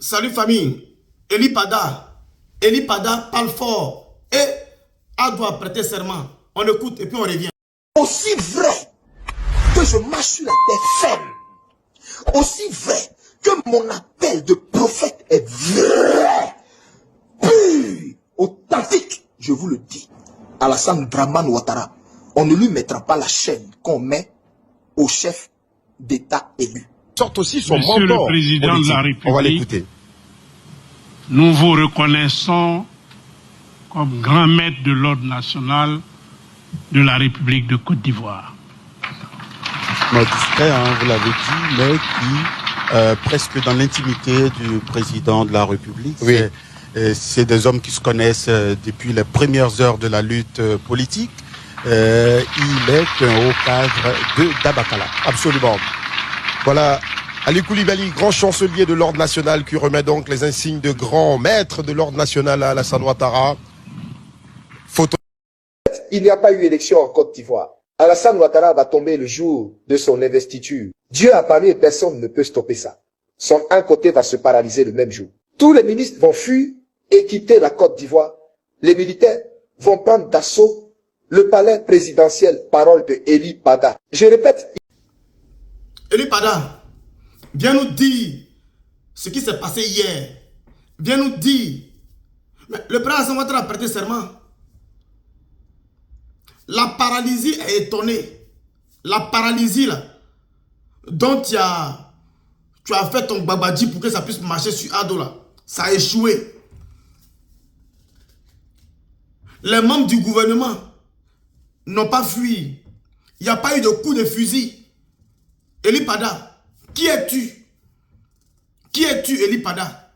Salut famille. Eli Pada parle fort et a doit prêter serment. On écoute et puis on revient. Aussi vrai que je marche sur la terre ferme, aussi vrai que mon appel de prophète est vrai, pur, authentique, je vous le dis. Alassane Dramane Ouattara, on ne lui mettra pas la chaîne qu'on met au chef d'État élu. Sorte aussi son Monsieur mentor le Président politique. de la République, on va l'écouter. Nous vous reconnaissons comme grand maître de l'ordre national de la République de Côte d'Ivoire. Discret, hein, vous l'avez dit, mais qui, presque dans l'intimité du président de la République, Oui. c'est des hommes qui se connaissent depuis les premières heures de la lutte politique. Il est un haut cadre de d'Abakala. Absolument. Voilà, Ali Koulibaly, grand chancelier de l'ordre national, qui remet donc les insignes de grand maître de l'ordre national à Alassane Ouattara. Photo. Il n'y a pas eu élection en Côte d'Ivoire. Alassane Ouattara va tomber le jour de son investiture. Dieu a parlé et personne ne peut stopper ça. Son un côté va se paralyser le même jour. Tous les ministres vont fuir et quitter la Côte d'Ivoire. Les militaires vont prendre d'assaut le palais présidentiel. Parole de Eli Pada. Je répète. Eli Pada, viens nous dire ce qui s'est passé hier. Viens nous dire. Mais le président Alassane Ouattara a prêté serment. La paralysie est étonnée. La paralysie là, dont tu as fait ton babadji pour que ça puisse marcher sur Ado là, ça a échoué. Les membres du gouvernement n'ont pas fui. Il n'y a pas eu de coup de fusil. Eli Pada, qui es-tu? Qui es-tu, Eli Pada?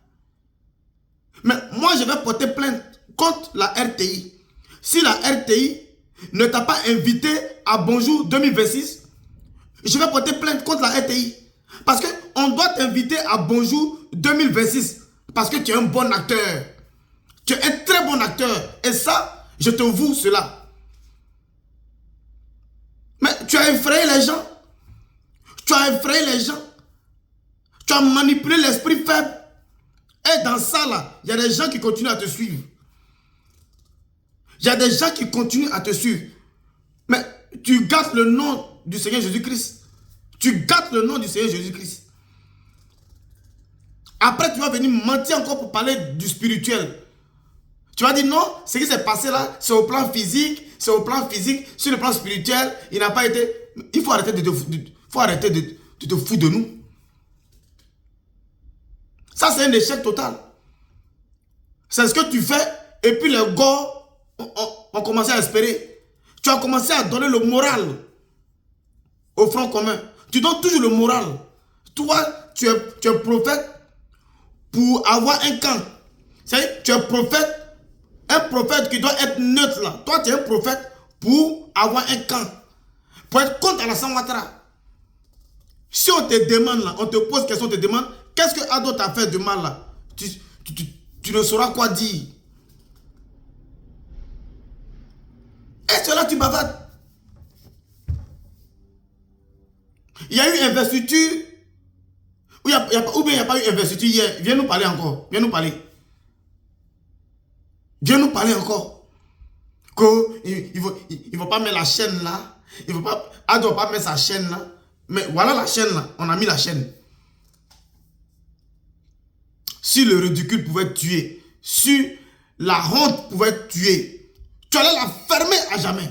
Mais moi, je vais porter plainte contre la RTI. Si la RTI ne t'a pas invité à Bonjour 2026, je vais porter plainte contre la RTI. Parce qu'on doit t'inviter à Bonjour 2026. Parce que tu es un bon acteur. Tu es un très bon acteur. Et ça, je te voue cela. Mais tu as effrayé les gens. Tu as effrayé les gens. Tu as manipulé l'esprit faible. Et dans ça, là, il y a des gens qui continuent à te suivre. Il y a des gens qui continuent à te suivre. Mais tu gâtes le nom du Seigneur Jésus-Christ. Tu gâtes le nom du Seigneur Jésus-Christ. Après, tu vas venir mentir encore pour parler du spirituel. Tu vas dire non, ce qui s'est passé là, c'est au plan physique. C'est au plan physique. Sur le plan spirituel, il n'a pas été... Il faut arrêter de te foutre de nous. Ça, c'est un échec total. C'est ce que tu fais. Et puis les gars ont commencé à espérer. Tu as commencé à donner le moral au Front commun. Tu donnes toujours le moral. Toi, tu es prophète pour avoir un camp. C'est-à-dire, tu es prophète, un prophète qui doit être neutre là. Toi, tu es un prophète pour avoir un camp. Pour être contre Alassane Ouattara. Si on te demande là, on te pose question, on te demande, qu'est-ce que Ado t'a fait de mal là? Tu ne sauras quoi dire. Et cela, tu bavardes. Il y a eu investiture. Ou bien il n'y a pas eu investiture hier. Viens nous parler encore. Viens nous parler. Viens nous parler encore. Il ne va pas mettre la chaîne là. Ado ne va pas mettre sa chaîne là. Mais voilà la chaîne là. On a mis la chaîne. Si le ridicule pouvait tuer, si la honte pouvait tuer, tu allais la fermer à jamais.